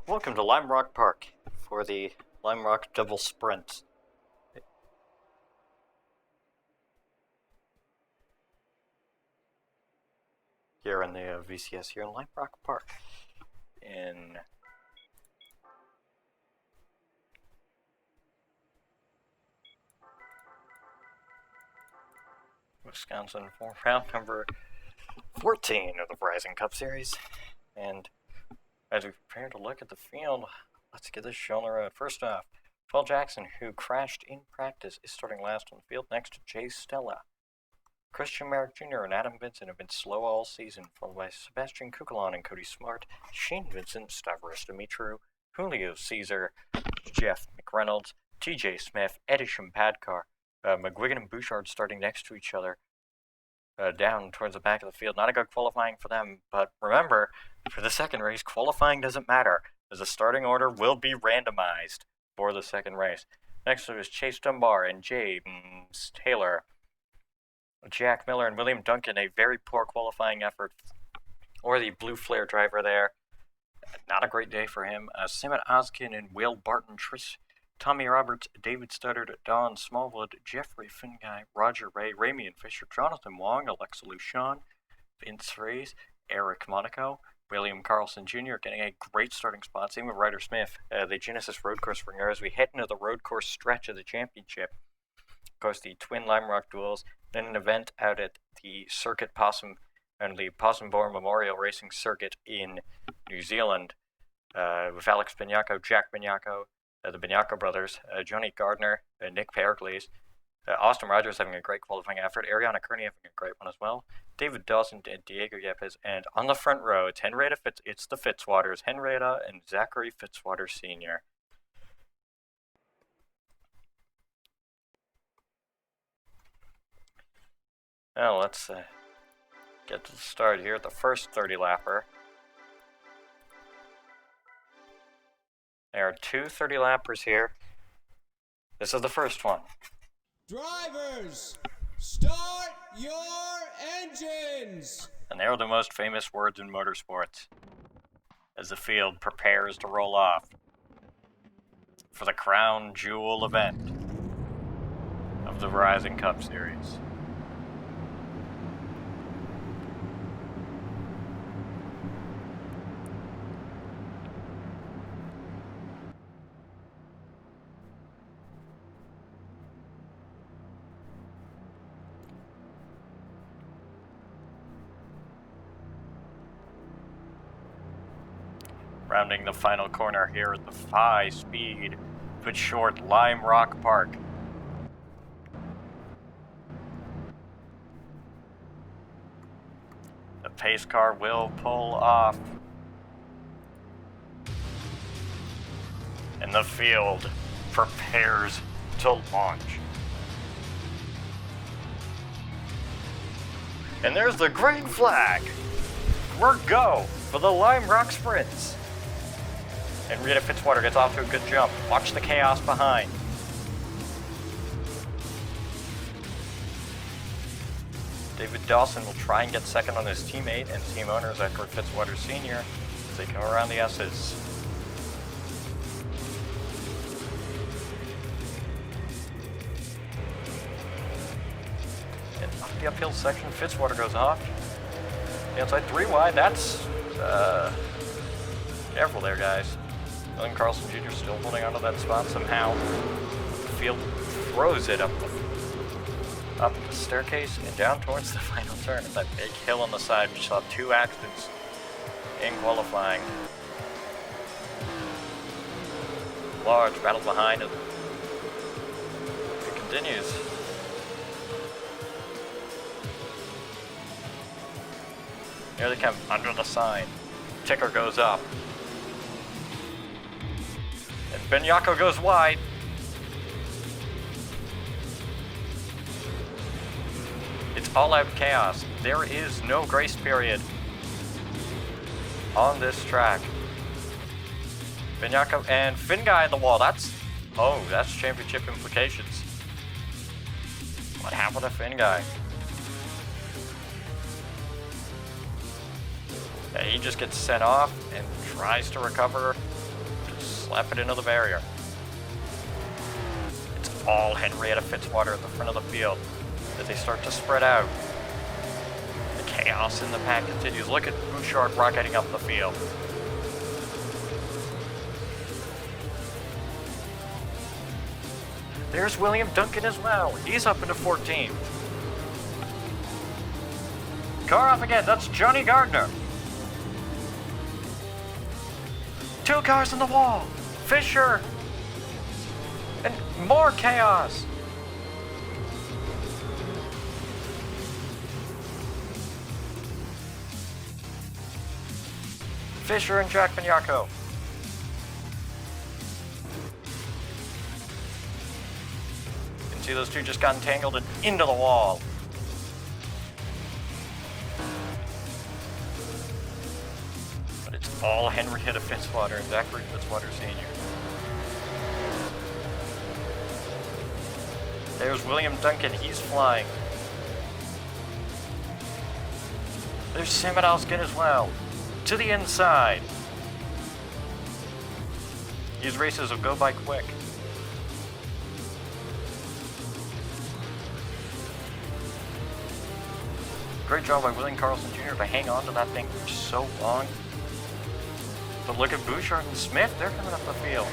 Welcome to Lime Rock Park for the Lime Rock Double Sprint. Here in the VCS here in Lime Rock Park in Wisconsin for round number 14 of the Rising Cup Series. And as we prepare to look at the field, let's get this show on the road. First off, Phil Jackson, who crashed in practice, is starting last on the field next to Jay Stella. Christian Merrick Jr. and Adam Vincent have been slow all season, followed by Sebastian Kukulon and Cody Smart, Shane Vincent, Stavros Dimitru, Julio Caesar, Jeff McReynolds, TJ Smith, Eddie Shimpadkar, McGuigan and Bouchard starting next to each other down towards the back of the field. Not a good qualifying for them, but remember, for the second race, qualifying doesn't matter, as the starting order will be randomized for the second race. Next is Chase Dunbar and James Taylor. Jack Miller and William Duncan, a very poor qualifying effort, or the Blue Flare driver there. Not a great day for him. Simon Oskin and Will Barton, Tommy Roberts, David Studdard, Don Smallwood, Jeffrey Finguy, Roger Ray, Ramian Fisher, Jonathan Wong, Alexa Lucian, Vince Reyes, Eric Monaco, William Carlson Jr. getting a great starting spot. Same with Ryder Smith, the Genesis Road Course ringer, as we head into the road course stretch of the championship. Of course, the Twin Lime Rock duels, then an event out at the Circuit Possum and the Possum Bourne Memorial Racing Circuit in New Zealand with Alex Bignacco, Jack Bignacco, the Bignacco brothers, Johnny Gardner, Nick Pericles, Austin Rogers having a great qualifying effort, Ariana Kearney having a great one as well, David Dawson and Diego Yepes, and on the front row, it's the Fitzwaters, Henrietta and Zachary Fitzwater Sr. Now let's get to the start here at the first 30-lapper. There are two 30-lappers here. This is the first one. Drivers, start your engines! And they are the most famous words in motorsports as the field prepares to roll off for the crown jewel event of the Rising Cup Series. Rounding the final corner here at the high-speed but short Lime Rock Park. The pace car will pull off. And the field prepares to launch. And there's the green flag. We're go for the Lime Rock Sprints. And Rita Fitzwater gets off to a good jump. Watch the chaos behind. David Dawson will try and get second on his teammate and team owner Zachary Fitzwater Sr. as they come around the S's. And up the uphill section, Fitzwater goes off. The outside 3 wide, that's careful there, guys. William Carlson Jr. still holding onto that spot somehow. The field throws it up the staircase and down towards the final turn. That big hill on the side, we saw 2 accidents in qualifying. Large battle behind it. It continues. Here they come, under the sign. Ticker goes up. And Bignacco goes wide. It's all out chaos. There is no grace period on this track. Bignacco and Finguy on the wall. That's championship implications. What happened to Finguy? Yeah, he just gets sent off and tries to recover slap it into the barrier. It's all Henrietta Fitzwater at the front of the field as they start to spread out. The chaos in the pack continues. Look at Bouchard rocketing up the field. There's William Duncan as well. He's up into 14th. Car off again. That's Johnny Gardner. 2 cars in the wall. Fisher. And more chaos. Fisher and Jack Bignacco. You can see those two just got entangled and into the wall. But it's all Henrietta Fitzwater and Zachary Fitzwater Sr. There's William Duncan, he's flying. There's Simonowskin as well. To the inside. These races will go by quick. Great job by William Carlson Jr. to hang on to that thing for so long. But look at Bouchard and Smith, they're coming up the field.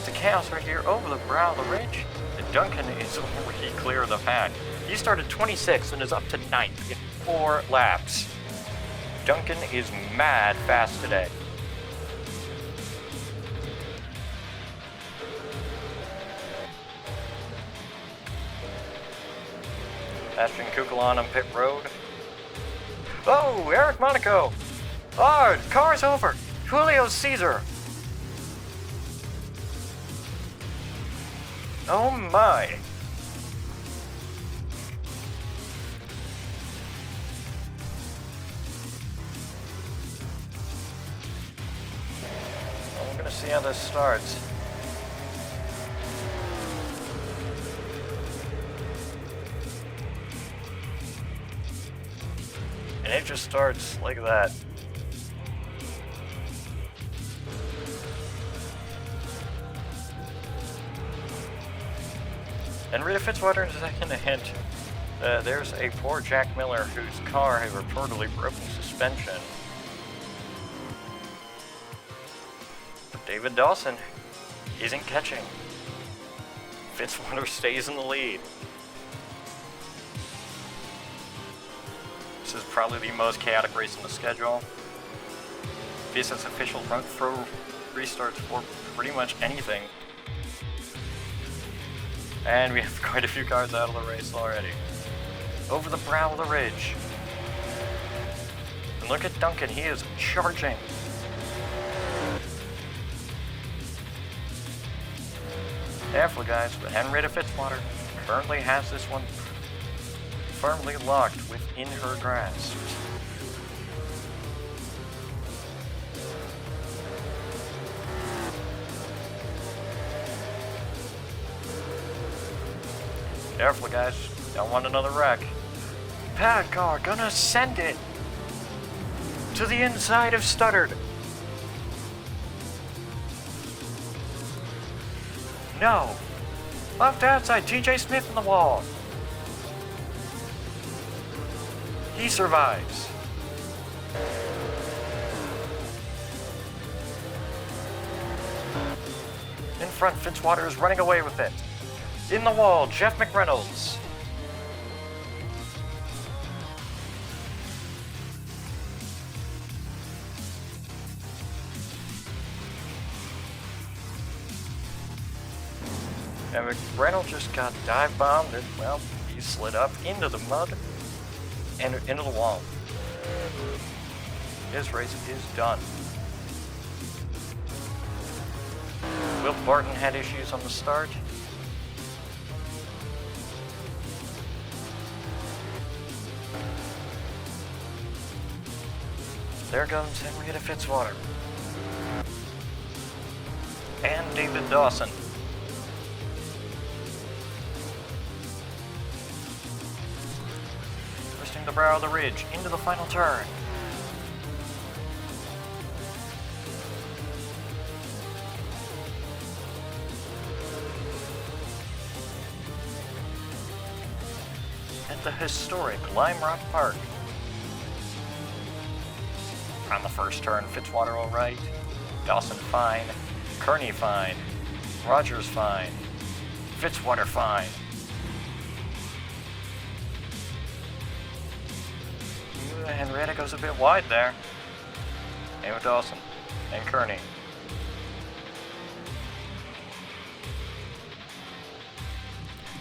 The chaos right here over the brow of the ridge. And Duncan is way clear of the pack. He started 26th and is up to 9th in 4 laps. Duncan is mad fast today. Ashton Kukulon on pit road. Oh, Eric Monaco. Oh, car's over. Julio Caesar. Oh my. Well, we're gonna see how this starts. And it just starts like that. And Rita Fitzwater is second to hint. There's a poor Jack Miller whose car had reportedly broken suspension. But David Dawson isn't catching. Fitzwater stays in the lead. This is probably the most chaotic race in the schedule. VCS officials don't throw restarts for pretty much anything. And we have quite a few cars out of the race already. Over the brow of the ridge. And look at Duncan, he is charging. Careful guys, but Henrietta Fitzwater currently has this one firmly locked within her grasp. Careful guys, don't want another wreck. Pad car gonna send it to the inside of Studdard. No. Left outside, TJ Smith in the wall. He survives. In front, Fitzwater is running away with it. In the wall, Jeff McReynolds. And McReynolds just got dive bombed and, well, he slid up into the mud and into the wall. His race is done. Will Barton had issues on the start. There goes Henrietta Fitzwater. And David Dawson. crossing the brow of the ridge into the final turn. At the historic Lime Rock Park. On the first turn, Fitzwater all right, Dawson fine, Kearney fine, Rogers fine, Fitzwater fine. Henrietta goes a bit wide there. And with Dawson and Kearney.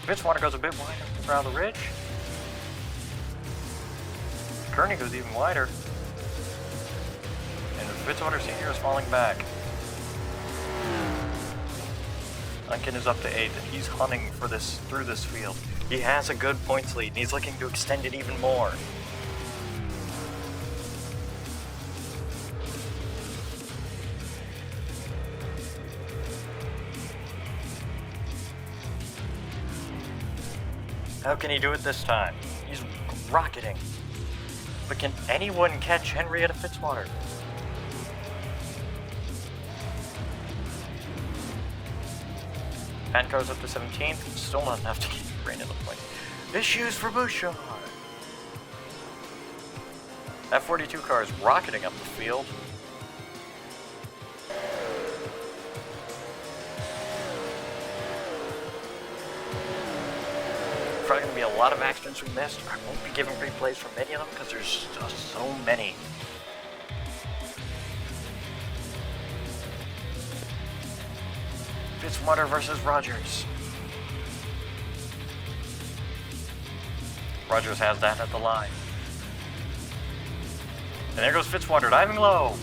Fitzwater goes a bit wider around the ridge. Kearney goes even wider. And Fitzwater Sr. is falling back. Duncan is up to 8th, and he's hunting for this through this field. He has a good points lead, and he's looking to extend it even more. How can he do it this time? He's rocketing. But can anyone catch Henrietta Fitzwater? Panco's up to 17th, still not enough to keep Rain in the point. Issues for Bouchard. That 42 car is rocketing up the field. Probably going to be a lot of accidents we missed. I won't be giving replays for many of them because there's just so many. Fitzwater versus Rogers. Rogers has that at the line. And there goes Fitzwater diving low.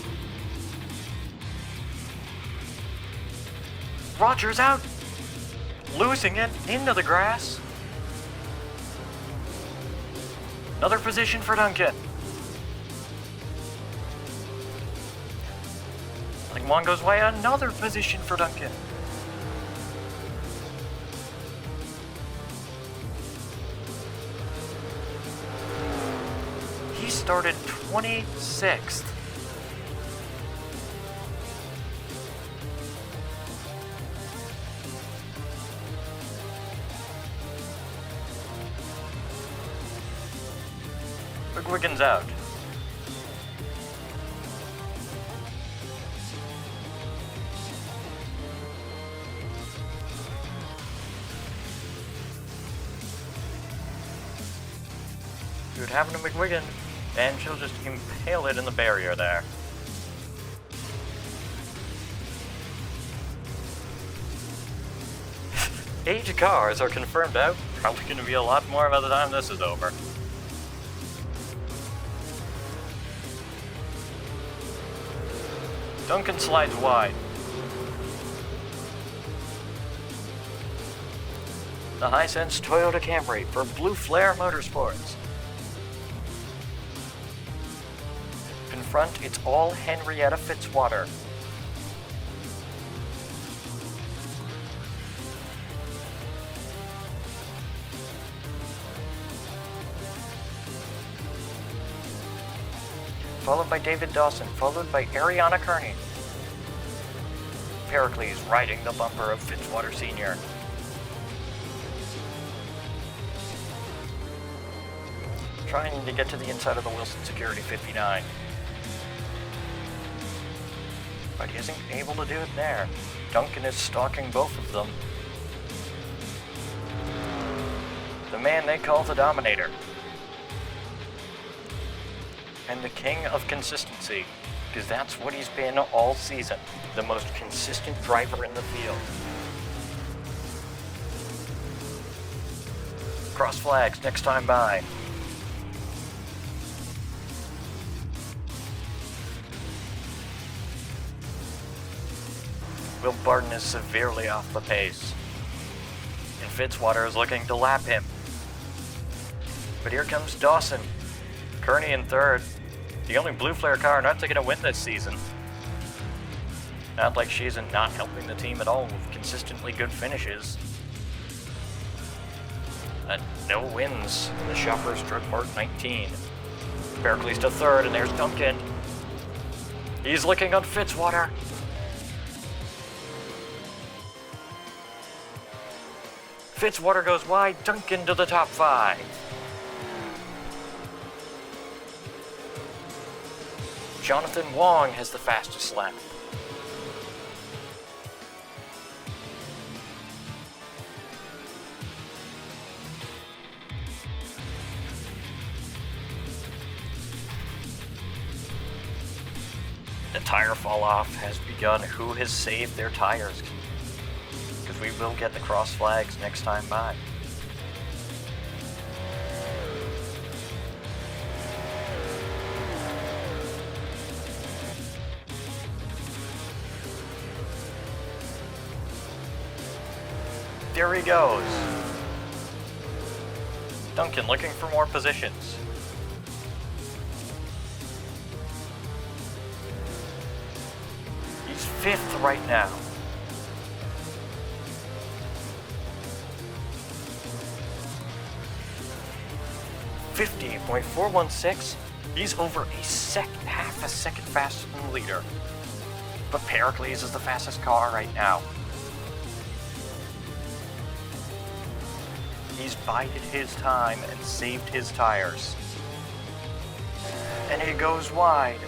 Rogers out. Losing it into the grass. Another position for Duncan. Like one goes away, another position for Duncan. He started 26th. McGuigan's out. Good happened to McGuigan, and she'll just impale it in the barrier there. Eight cars are confirmed out. Probably going to be a lot more by the time this is over. Duncan slides wide. The Hisense Toyota Camry for Blue Flare Motorsports. In front, it's all Henrietta Fitzwater. Followed by David Dawson, followed by Ariana Kearney. Pericles riding the bumper of Fitzwater Sr. Trying to get to the inside of the Wilson Security 59. But he isn't able to do it there. Duncan is stalking both of them. The man they call the Dominator. And the king of consistency, because that's what he's been all season. The most consistent driver in the field. Cross flags next time by. Will Barton is severely off the pace. And Fitzwater is looking to lap him. But here comes Dawson. Kearney in third. The only Blue Flare car not to get a win this season. Not like she's not helping the team at all with consistently good finishes. No wins. The Shoppers Drug Mart 19. Pericles to third, and there's Duncan. He's looking on Fitzwater. Fitzwater goes wide, Duncan to the top 5. Jonathan Wong has the fastest lap. The tire fall off has begun. Who has saved their tires? Because we will get the cross flags next time by. There he goes. Duncan looking for more positions. He's 5th right now. .416. He's over half a second faster than the leader. But Pericles is the fastest car right now. He's bided his time and saved his tires. And he goes wide.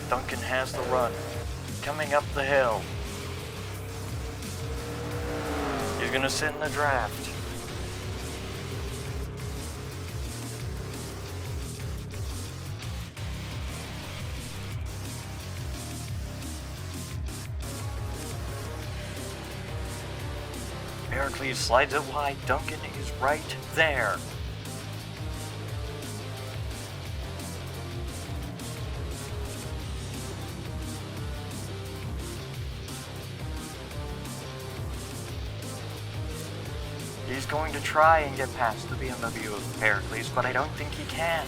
Duncan has the run. Coming up the hill. He's gonna sit in the draft. Pericles slides it wide. Duncan is right there. He's going to try and get past the BMW of Pericles, but I don't think he can.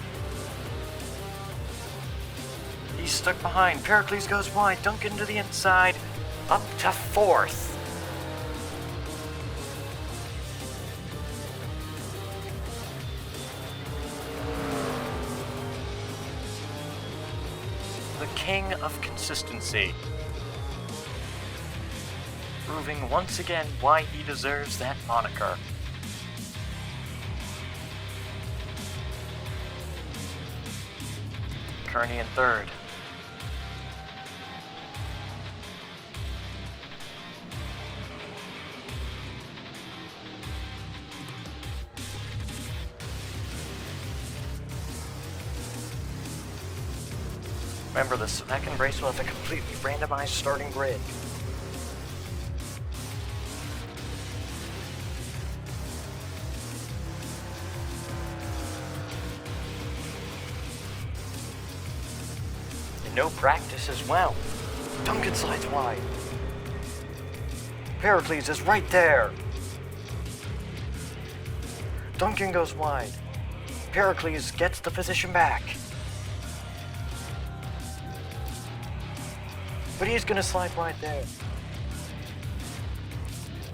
He's stuck behind. Pericles goes wide. Duncan to the inside. Up to 4th. The king of consistency. Proving once again why he deserves that moniker. Kearney in 3rd. Remember, the second race will have a completely randomized starting grid. No practice as well. Duncan slides wide. Pericles is right there. Duncan goes wide. Pericles gets the position back. But he's gonna slide wide there.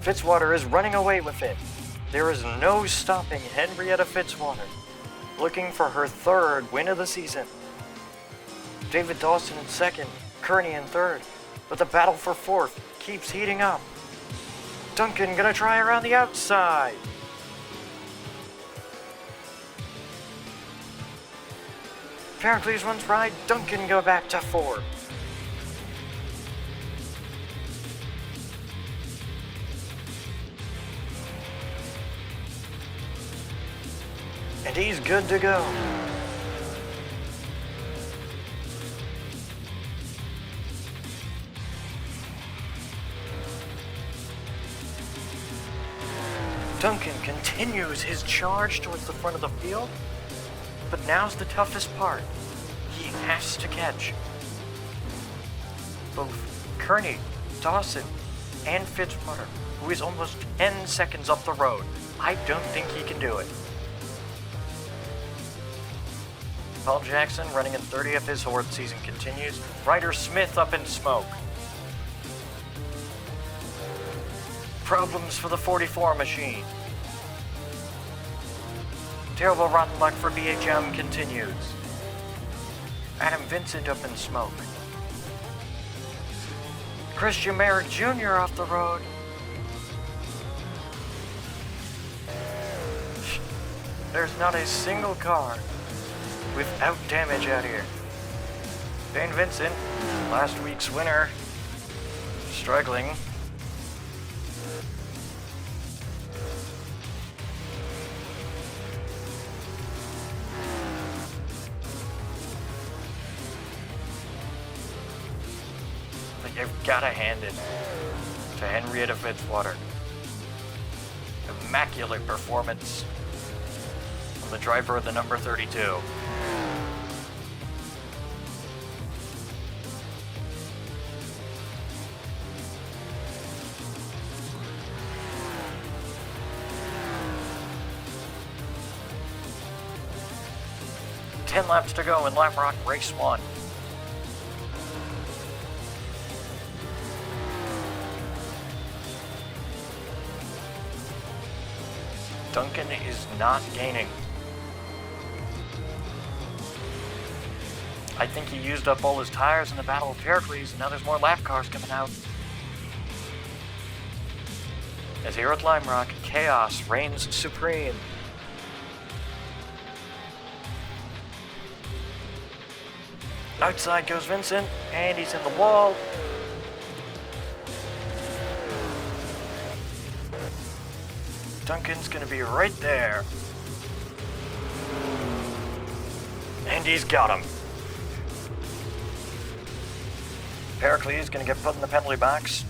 Fitzwater is running away with it. There is no stopping Henrietta Fitzwater, looking for her 3rd win of the season. David Dawson in 2nd, Kearney in 3rd, but the battle for 4th keeps heating up. Duncan gonna try around the outside. Pericles runs right, Duncan go back to 4th. And he's good to go. Duncan continues his charge towards the front of the field, but now's the toughest part. He has to catch both Kearney, Dawson, and Fitzwater, who is almost 10 seconds up the road. I don't think he can do it. Paul Jackson running in 30th, his horse season continues. Ryder Smith up in smoke. Problems for the 44 machine. Terrible rotten luck for BHM continues. Adam Vincent up in smoke. Christian Merrick Jr. off the road. There's not a single car without damage out here. Dane Vincent, last week's winner, struggling. But you've gotta hand it to Henrietta Fitzwater. Immaculate performance from the driver of the number 32. Ten laps to go in Lap Rock Race 1. Duncan is not gaining. I think he used up all his tires in the Battle of Pericles, and now there's more lap cars coming out. As here at Lime Rock, chaos reigns supreme. Outside goes Vincent, and he's in the wall. Duncan's gonna be right there. And he's got him. Pericles is gonna get put in the penalty box.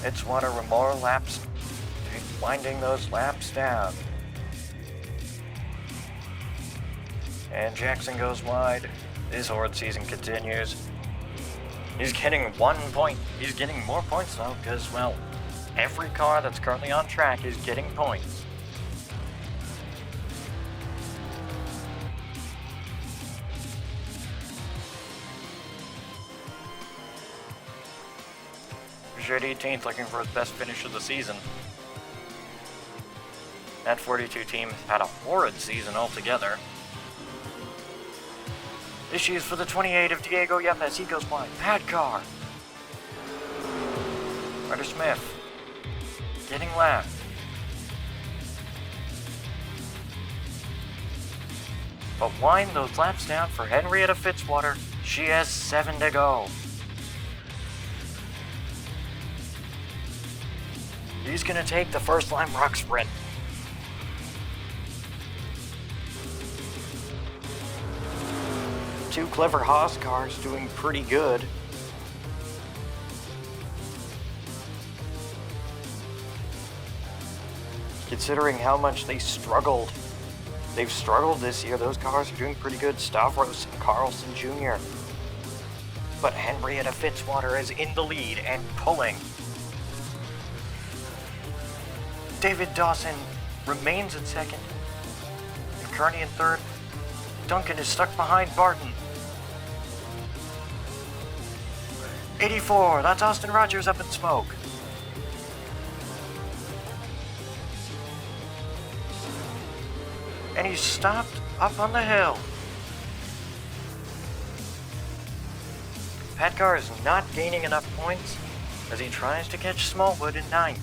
It's water with more laps, winding those laps down. And Jackson goes wide. His horde season continues. He's getting 1 point. He's getting more points though, because, well, every car that's currently on track is getting points. Richard 18th looking for his best finish of the season. That 42 team had a horrid season altogether. Issues for the 28 of Diego Yepes. He goes wide. Bad car. Ryder Smith getting lapped. But wind those laps down for Henrietta Fitzwater. She has 7 to go. He's going to take the first Lime Rock sprint. Two clever Haas cars doing pretty good. Considering how much they struggled. They've struggled this year. Those cars are doing pretty good. Stavros and Carlson Jr. But Henrietta Fitzwater is in the lead and pulling. David Dawson remains in second. And Kearney in third. Duncan is stuck behind Barton. 84, that's Austin Rogers up in smoke. And he's stopped up on the hill. Patcar is not gaining enough points as he tries to catch Smallwood in ninth.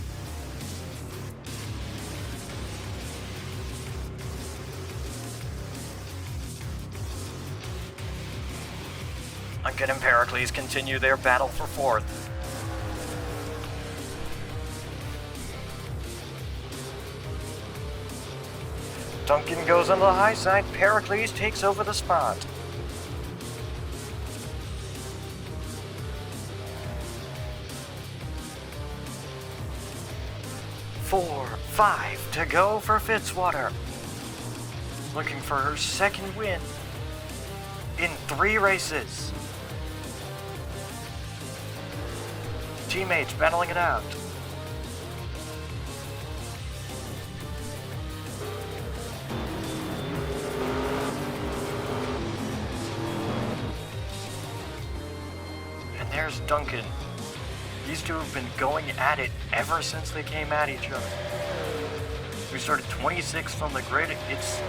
Duncan and Pericles continue their battle for fourth. Duncan goes on the high side. Pericles takes over the spot. Four, 5 to go for Fitzwater. Looking for her second win in 3 races. Teammates battling it out. there's Duncan. These two have been going at it ever since they came at each other. We started 26th on the grid. It's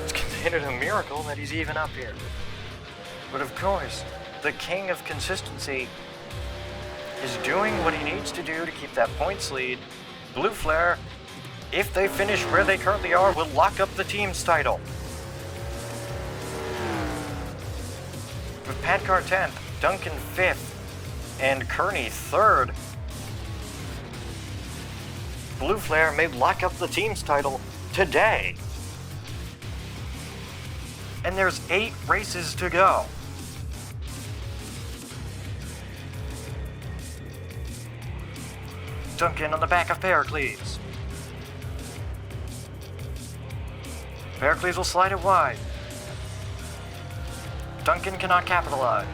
considered a miracle that he's even up here. But of course, the king of consistency is doing what he needs to do to keep that points lead. Blue Flare, if they finish where they currently are, will lock up the team's title. With Padcar 10th, Duncan 5th, and Kearney 3rd, Blue Flare may lock up the team's title today. And there's 8 races to go. Duncan on the back of Pericles. Pericles will slide it wide. Duncan cannot capitalize.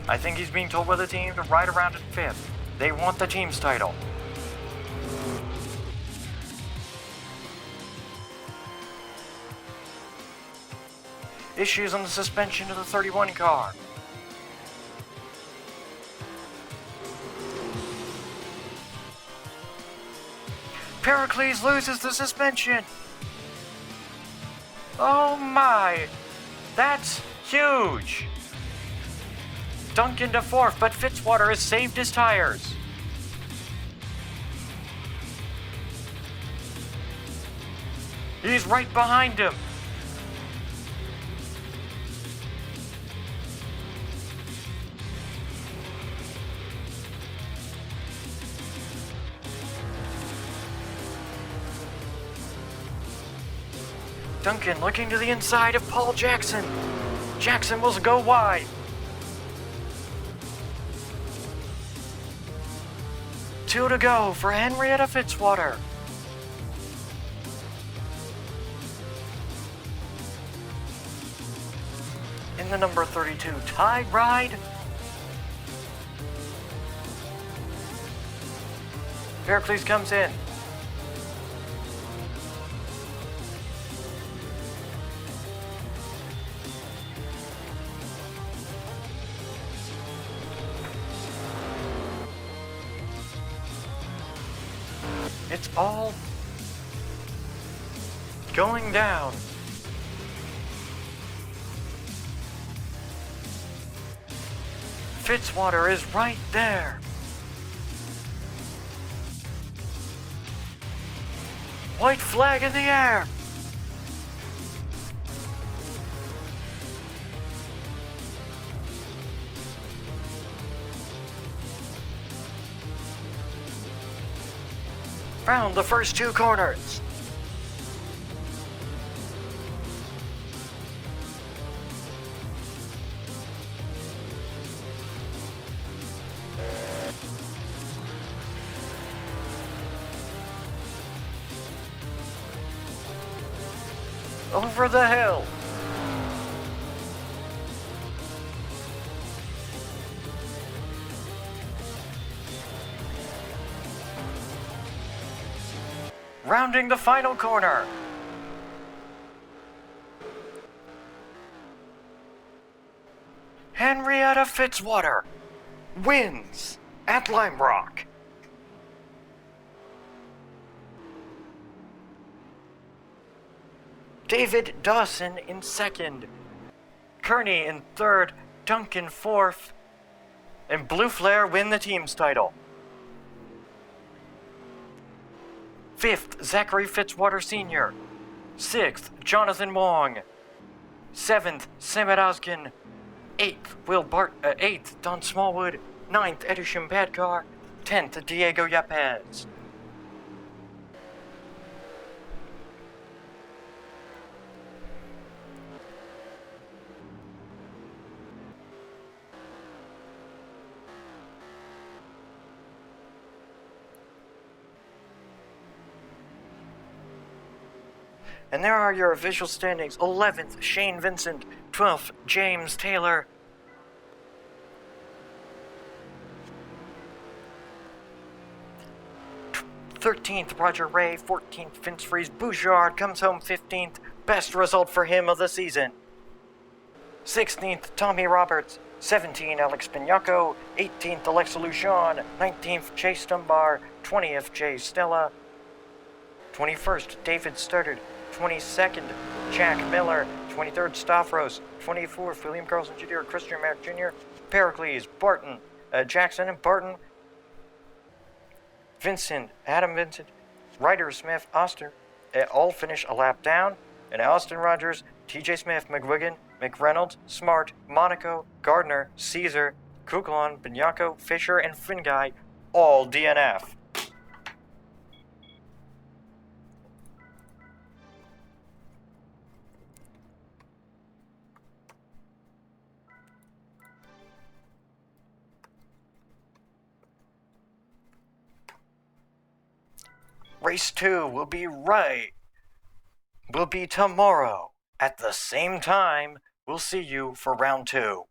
I think he's being told by the team to ride around in 5th. They want the team's title. Issues on the suspension of the 31 car. Pericles loses the suspension. Oh my, that's huge. Duncan to 4th, but Fitzwater has saved his tires. He's right behind him. Duncan looking to the inside of Paul Jackson. Jackson will go wide. 2 to go for Henrietta Fitzwater. In the number 32 tide ride. Pericles comes in. It's all going down. Fitzwater is right there. White flag in the air. Round the first 2 corners. Over the hill. Rounding the final corner. Henrietta Fitzwater wins at Lime Rock. David Dawson in 2nd. Kearney in 3rd. Duncan 4th. And Blue Flare win the team's title. 5th, Zachary Fitzwater Sr. 6th, Jonathan Wong. 7th, Samit Oskin. 8th, Don Smallwood. 9th, Edisham Padcar. 10th, Diego Yapez. And there are your official standings. 11th, Shane Vincent. 12th, James Taylor. 13th, Roger Ray. 14th, Vince Fries. Bouchard comes home 15th. Best result for him of the season. 16th, Tommy Roberts. 17, Alex Pignaco. 18th, Alexa Lujan. 19th, Chase Dunbar. 20th, Jay Stella. 21st, David Studdard. 22nd, Jack Miller. 23rd, Stavros. 24th, William Carlson Jr., Christian Mack Jr., Pericles, Barton, Jackson and Barton, Vincent, Adam Vincent, Ryder Smith, Austin, all finish a lap down. And Austin Rogers, TJ Smith, McGuigan, McReynolds, Smart, Monaco, Gardner, Caesar, Kuklon, Bignacco, Fisher, and Finguy all DNF. Race 2 will be tomorrow at the same time. We'll see you for round 2.